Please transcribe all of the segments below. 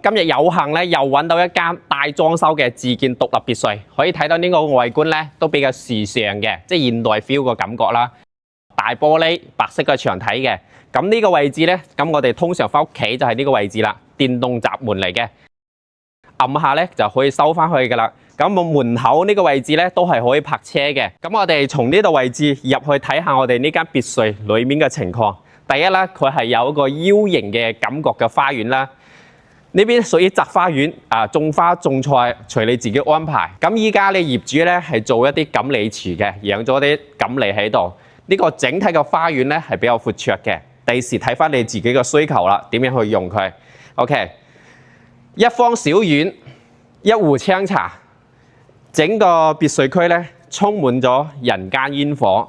今日有幸咧，又揾到一間大裝修嘅自建獨立別墅，可以睇到呢個外觀咧都比較時尚嘅，即係現代 feel 個感覺啦。大玻璃、白色嘅牆體嘅，咁呢個位置咧，咁我哋通常翻屋企就係呢個位置啦，電動閘門嚟嘅，按下咧就可以收翻去噶啦。咁我門口呢個位置咧都係可以泊車嘅。咁我哋從呢度位置入去睇下我哋呢間別墅裏面嘅情況。第一咧，佢係有一個 U 型嘅感覺嘅花園啦。呢邊屬於宅花園種花種菜隨你自己安排。咁依家咧業主咧係做一啲錦鯉池嘅，養咗啲錦鯉喺度。呢個整體嘅花園咧係比較闊綽嘅。第時睇翻你自己嘅需求啦，點樣去用佢 ？OK， 一方小院，一壺清茶，整個別墅區咧充滿咗人間煙火。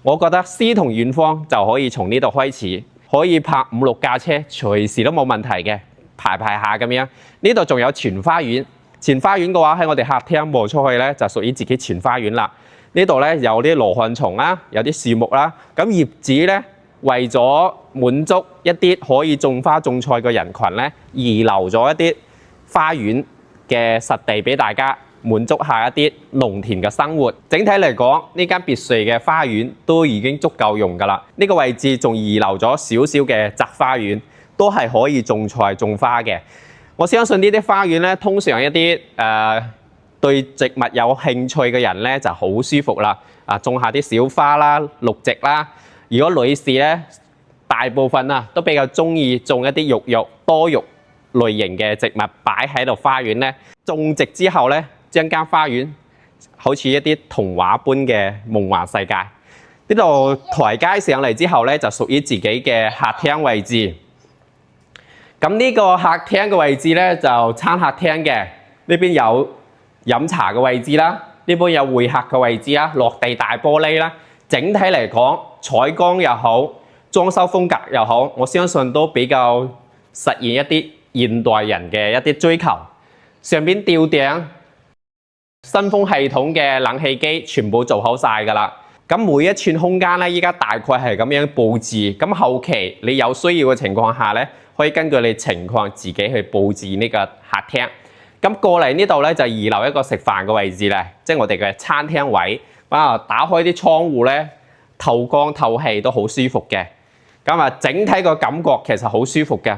我覺得詩同遠方就可以從呢度開始，可以泊5、6架車，隨時都冇問題嘅。排下咁樣，呢度仲有前花園。前花園嘅話喺我哋客廳望出去咧，就屬於自己前花園啦。呢度咧有啲羅漢松啦，有啲樹木啦。咁業主咧為咗滿足一啲可以種花種菜嘅人群咧，預留咗一啲花園嘅實地俾大家滿足下一啲農田嘅生活。整體嚟講，呢間別墅嘅花園都已經足夠用㗎啦。呢個位置仲預留咗少少嘅宅花園。都係可以種菜種花嘅。我相信呢啲花園咧，通常一啲對植物有興趣嘅人咧就好舒服啦。種下啲小花啦、綠植啦。如果女士咧，大部分都比較中意種一啲肉多肉類型嘅植物擺喺度花園咧。種植之後咧，將間花園好似一啲童話般嘅夢幻世界。呢度台階上嚟之後咧，就屬於自己嘅客廳位置。咁呢個客廳嘅位置咧就餐客廳嘅，呢邊有飲茶嘅位置啦，呢邊有會客嘅位置啦，落地大玻璃啦。整體嚟講，採光又好，裝修風格又好，我相信都比較實現一啲現代人嘅一啲追求。上邊吊頂、新風系統嘅冷氣機全部做好晒㗎啦。咁每一寸空間咧，依家大概係咁樣佈置。咁後期你有需要嘅情況下咧，可以根據你情況自己去佈置呢個客廳。咁過嚟呢度咧就預留一個食飯嘅位置咧，即係我哋嘅餐廳位。打開啲窗戶咧，透光透氣都好舒服嘅。咁整體個感覺其實好舒服嘅。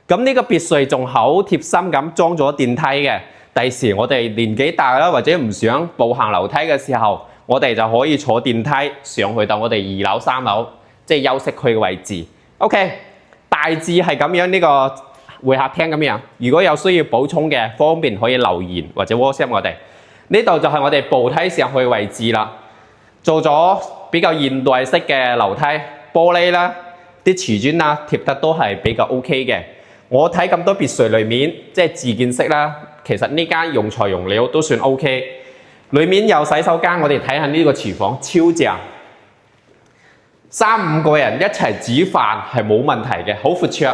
咁呢個別墅仲好貼心咁裝咗電梯嘅。第時我哋年紀大啦，或者唔想步行樓梯嘅時候，我哋就可以坐電梯上去到我哋2樓、3樓，即係休息區嘅位置。OK， 大致係咁樣呢個會客廳咁樣。如果有需要補充嘅，方便可以留言或者 WhatsApp 我哋。呢度就係我哋步梯上去嘅位置啦。做咗比較現代式嘅樓梯，玻璃啦、啲瓷磚啦貼得都係比較 OK 嘅。我睇咁多別墅裏面，即係自建式啦，其實呢間用材用料都算 OK。裏面有洗手間，我哋睇下呢個廚房超正，3、5個人一齊煮飯係冇問題嘅，好闊綽。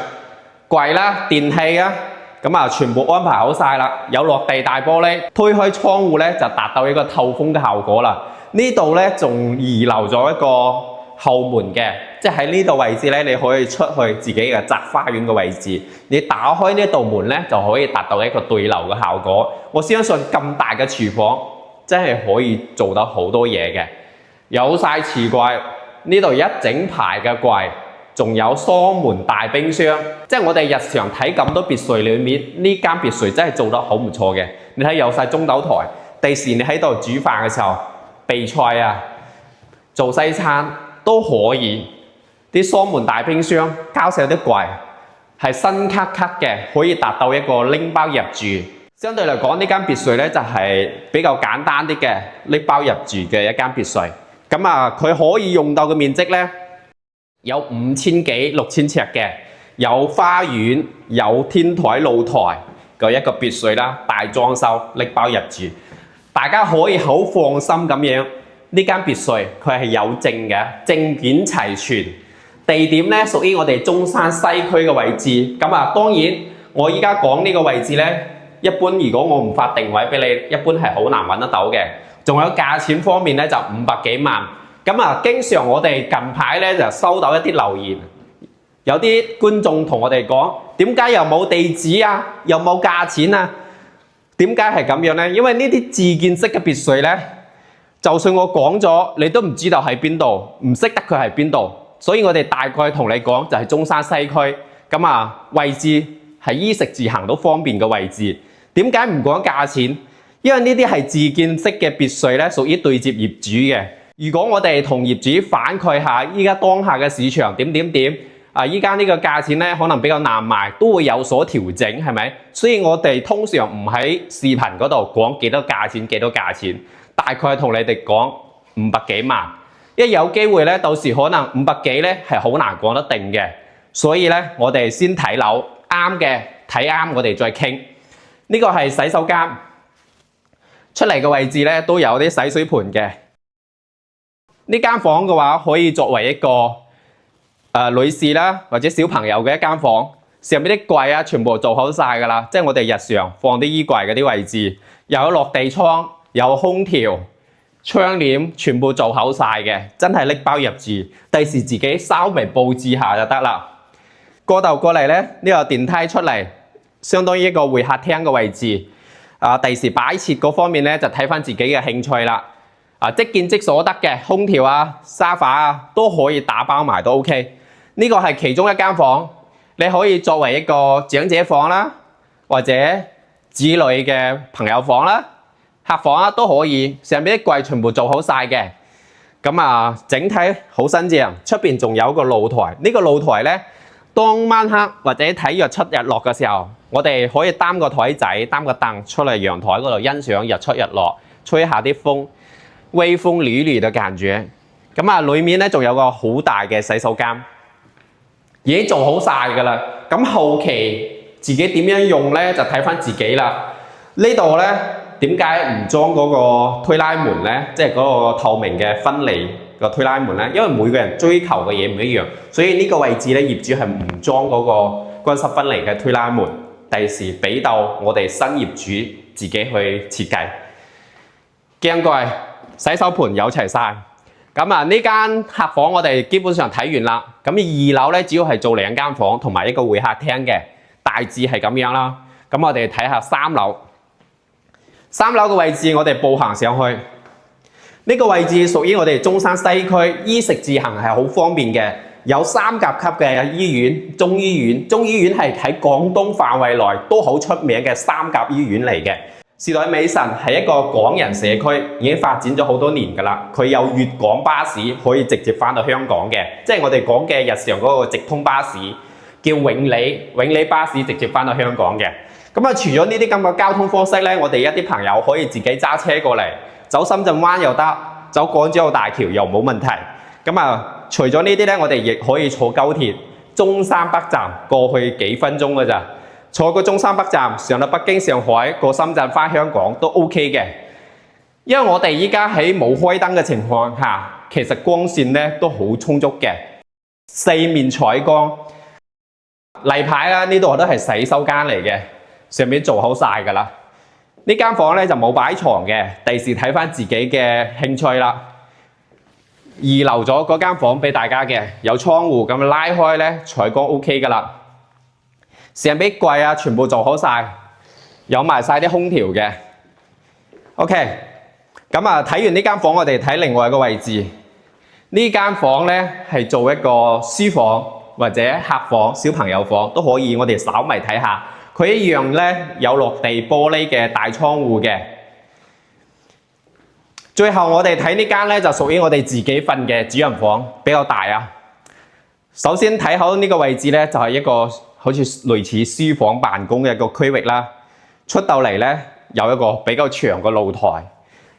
櫃啦、電器啊，咁全部安排好晒啦。有落地大玻璃，推開窗戶咧就達到一個透風嘅效果啦。呢度咧仲預留咗一個後門嘅，即係喺呢度位置咧，你可以出去自己嘅宅花園嘅位置。你打開呢道門咧，就可以達到一個對流嘅效果。我相信咁大嘅廚房，真係可以做到好多嘢嘅，有晒瓷櫃，呢度一整排嘅櫃，仲有雙門大冰箱。即係我哋日常睇咁多別墅裏面，呢間別墅真係做得好唔錯嘅。你睇有晒中斗台，第時你喺度煮飯嘅時候備菜啊，做西餐都可以。啲雙門大冰箱加上啲櫃係新卡卡嘅，可以達到一個拎包入住。相對嚟講，呢間別墅咧就係比較簡單啲嘅拎包入住嘅一間別墅。咁佢可以用到嘅面積咧有5000幾6000尺嘅，有花園、有天台露台嘅一個別墅啦，大裝修拎包入住，大家可以好放心咁樣。呢間別墅佢係有證嘅，證件齊全，地點咧屬於我哋中山西區嘅位置。咁當然我依家講呢個位置咧。一般如果我唔發定位俾你，一般係好難揾得到嘅。仲有價錢方面咧就500幾萬。咁經常我哋近排咧就收到一啲留言，有啲觀眾同我哋講，點點解又冇地址啊？又冇價錢啊？點解係咁樣呢？因為呢啲自建式嘅別墅呢，就算我講咗，你都唔知道喺邊度，唔識得佢喺邊度。所以我哋大概同你講就係中山西區，咁啊位置係衣食住行都方便嘅位置。點解唔講價錢？因為呢啲係自建式嘅別墅咧，屬於對接業主嘅。如果我哋同業主反饋下依家當下嘅市場點啊，依家呢個價錢咧可能比較難賣，都會有所調整，係咪？所以我哋通常唔喺視頻嗰度講幾多價錢，大概同你哋講500幾萬。一有機會咧，到時可能500幾咧係好難講得定嘅。所以咧，我哋先睇樓啱嘅，睇啱我哋再傾。呢個係洗手間。出嚟嘅位置咧都有啲洗水盤嘅。呢間房嘅話可以作為一個女士啦或者小朋友嘅一間房。上面啲櫃啊全部做好晒㗎啦，即係我哋日常放啲衣櫃嗰啲位置，又有落地窗，有空調、窗簾，全部做好晒嘅，真係拎包入住。第時自己稍微佈置下就得啦。過嚟咧，呢個電梯出嚟，相當於一個會客廳嘅位置。第時擺設嗰方面咧，就睇翻自己嘅興趣啦。即見即所得嘅空調啊、沙發啊，都可以打包埋都 OK。呢個係其中一間房，你可以作為一個長者房啦，或者子女嘅朋友房啦、客房啊都可以。上邊啲櫃全部做好晒嘅。咁啊，整體好新淨。出邊仲有個露台，呢個露台咧，當晚黑或者睇日出日落嘅時候，我哋可以擔個台仔、擔個凳出嚟陽台嗰度欣賞日出日落，吹下啲風，微風縷縷嘅感覺。咁啊，裡面咧仲有個好大嘅洗手間，已經做好晒㗎啦。咁後期自己點樣用咧，就睇翻自己啦。呢度咧點解唔裝嗰個推拉門咧？即係嗰個透明嘅分離個推拉門咧？因為每個人追求嘅嘢唔一樣，所以呢個位置咧業主係唔裝嗰個乾濕分離嘅推拉門。第時俾到我哋新業主自己去設計。鏡櫃、洗手盤有齊晒。咁啊，呢間客房我哋基本上睇完啦。咁2樓咧主要係做2間房同埋一個會客廳嘅，大致係咁樣啦。咁我哋睇下3樓。3樓嘅位置我哋步行上去。呢個位置屬於我哋中山西區，衣食住行係好方便嘅。有3甲級嘅醫院，中醫院係喺廣東範圍內都好出名嘅3甲醫院嚟嘅。時代美臣係一個港人社區，已經發展咗好多年㗎啦。佢有粵港巴士可以直接返到香港嘅，即係我哋講嘅日常嗰個直通巴士，叫永利巴士直接返到香港嘅。咁啊，除咗呢啲咁嘅交通方式咧，我哋一啲朋友可以自己揸車過嚟，走深圳灣又得，走港珠澳大橋又冇問題。咁啊，除咗呢啲咧，我哋亦可以坐高鐵中山北站過去幾分鐘㗎咋。坐個中山北站上到北京、上海，過深圳返香港都 OK 嘅。因為我哋依家喺冇開燈嘅情況下，其實光線咧都好充足嘅，四面採光。例牌啦，呢度都係洗手間嚟嘅，上面做好晒㗎啦。呢間房咧就冇擺床嘅，第時睇返自己嘅興趣啦。預留咗嗰間房俾大家嘅，有窗戶咁拉開咧，採光 OK 㗎啦。上邊櫃啊，全部做好晒，有埋晒啲空調嘅。OK， 咁啊睇完呢間房，我哋睇另外一個位置。呢間房咧係做一個書房或者客房、小朋友房都可以，我哋稍微睇下。佢一樣咧有落地玻璃嘅大窗戶嘅。最後我哋睇呢間咧就屬於我哋自己瞓嘅主人房，比較大啊。首先睇好呢個位置咧，就係一個好似類似書房辦公嘅一個區域啦。出到嚟咧有一個比較長嘅露台，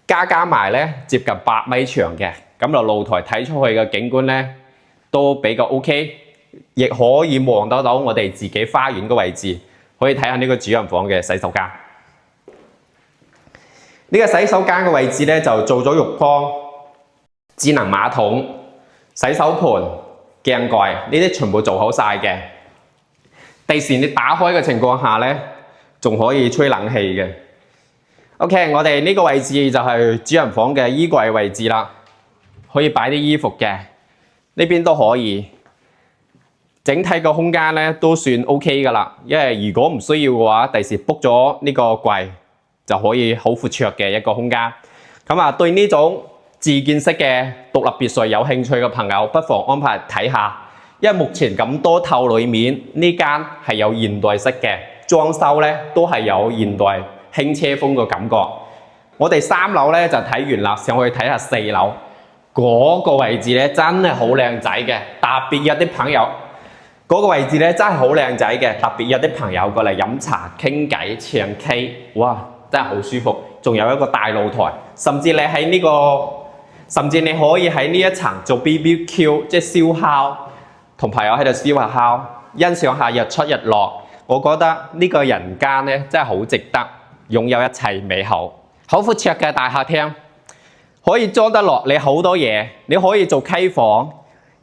加埋咧接近8米長嘅，咁就露台睇出去嘅景觀咧都比較 OK， 亦可以望得到我哋自己花園嘅位置。可以睇下呢個主人房嘅洗手間。呢個洗手間嘅位置咧就做咗浴缸、智能馬桶、洗手盤、鏡櫃，呢啲全部做好晒嘅。第時你打開嘅情況下咧，仲可以吹冷氣嘅。OK， 我哋呢個位置就係主人房嘅衣櫃位置啦，可以擺啲衣服嘅，呢邊都可以。整體個空間咧都算 OK 噶啦，因為如果唔需要嘅話，第時 book 咗呢個櫃就可以好闊綽嘅一個空間。咁啊，對呢種自建式嘅獨立別墅有興趣嘅朋友，不妨安排睇下。因為目前咁多套裏面，呢間係有現代式嘅裝修咧，都係有現代輕奢風嘅感覺。我哋3樓咧就睇完啦，上去睇下4樓嗰個位置咧，真係好靚仔嘅。特別有啲朋友嗰個位置咧真係好靚仔嘅，特別有啲朋友過嚟飲茶傾偈唱 K， 哇，真係好舒服。仲有一個大露台，甚至你可以喺呢一層做 BBQ， 即係燒烤，同朋友喺度燒下烤，欣賞下日出日落。我覺得呢個人間咧真係好值得擁有一切美好。好闊綽嘅大客廳，可以裝得落你好多嘢，你可以做溪房、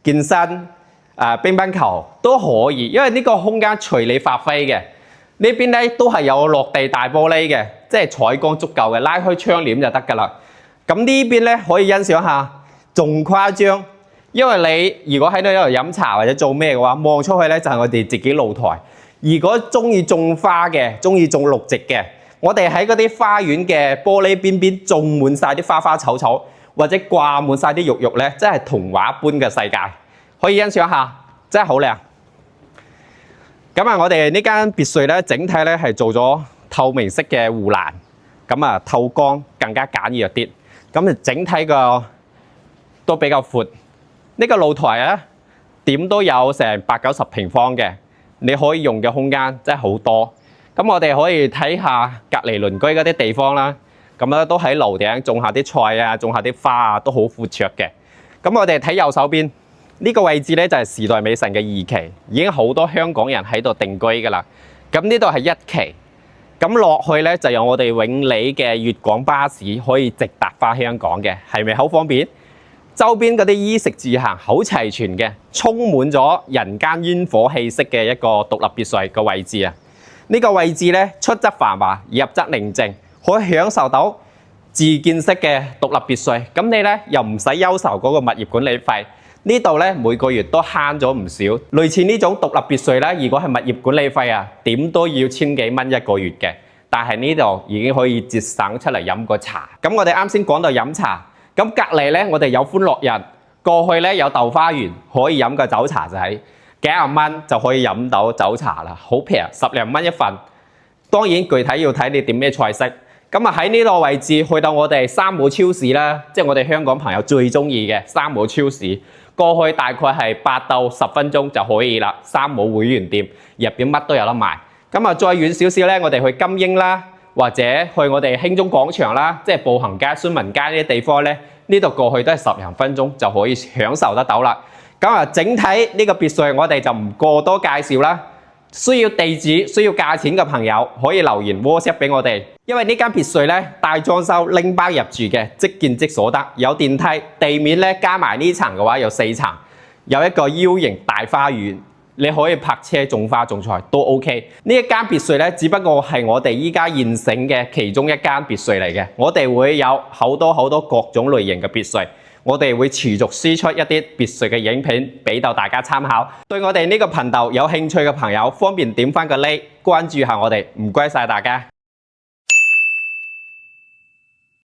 健身、乒乓球都可以，因為呢個空間隨你發揮嘅。呢邊咧都係有落地大玻璃嘅，即係採光足夠嘅，拉開窗簾就得㗎啦。咁呢邊咧可以欣賞下，仲誇張，因為你如果喺度飲茶或者做咩嘅話，望出去咧就係我哋自己露台。如果中意種花嘅，中意種綠植嘅，我哋喺嗰啲花園嘅玻璃邊邊種滿晒啲花花草草，或者掛滿晒啲玉玉咧，真係童話般嘅世界，可以欣賞下，真係好靚。咁啊，我哋呢間別墅咧，整體咧係做咗透明式嘅護欄，咁啊透光更加簡約啲。咁啊，整體個都比較闊。呢個露台咧，點都有成80-90平方嘅，你可以用嘅空間真係好多。咁我哋可以睇下隔離鄰居嗰啲地方啦。咁咧都喺樓頂種下啲菜啊，種下啲花啊，都好闊綽嘅。咁我哋睇右手邊。呢個位置咧就係時代美神嘅2期，已經好多香港人喺度定居㗎啦。咁呢度係1期，咁落去咧就有我哋永利嘅粵港巴士可以直達返香港嘅，係咪好方便？周邊嗰啲衣食住行好齊全嘅，充滿咗人間煙火氣息嘅一個獨立別墅嘅位置啊！呢個位置咧出則繁華，入則寧靜，可以享受到自建式嘅獨立別墅。咁你咧又唔使憂愁嗰個物業管理費。呢度咧每個月都慳咗唔少，類似呢種獨立別墅咧，如果係物業管理費啊，點都要千幾蚊一個月嘅。但係呢度已經可以節省出嚟飲個茶。咁我哋啱先講到飲茶，咁隔離咧我哋有歡樂日，過去咧有豆花園可以飲個酒茶仔，幾廿蚊就可以飲到酒茶啦，好平，10零蚊一份。當然具體要睇你點咩菜式。咁啊喺呢個位置去到我哋三冇超市啦，即係我哋香港朋友最中意嘅三冇超市。過去大概係8到10分鐘就可以啦。三冇會員店入邊乜都有得賣。咁啊再遠少少咧，我哋去金英啦，或者去我哋興中廣場啦，即係步行街、孫文街呢啲地方咧，呢度過去都係10零分鐘就可以享受得到啦。咁啊，整體呢個別墅我哋就唔過多介紹啦。需要地址、需要價錢嘅朋友可以留言 WhatsApp 俾我哋，因為呢間別墅咧大裝修拎包入住嘅，即見即所得，有電梯，地面咧加埋呢層嘅話有4層，有一個 U 型大花園，你可以泊車種花種菜都 OK。呢一間別墅咧，只不過係我哋依家現成嘅其中一間別墅嚟嘅，我哋會有好多各種類型嘅別墅。我哋會持續輸出一啲別墅嘅影片俾到大家參考。對我哋呢個頻道有興趣嘅朋友，方便點翻個 like 關注下我哋，唔該晒大家。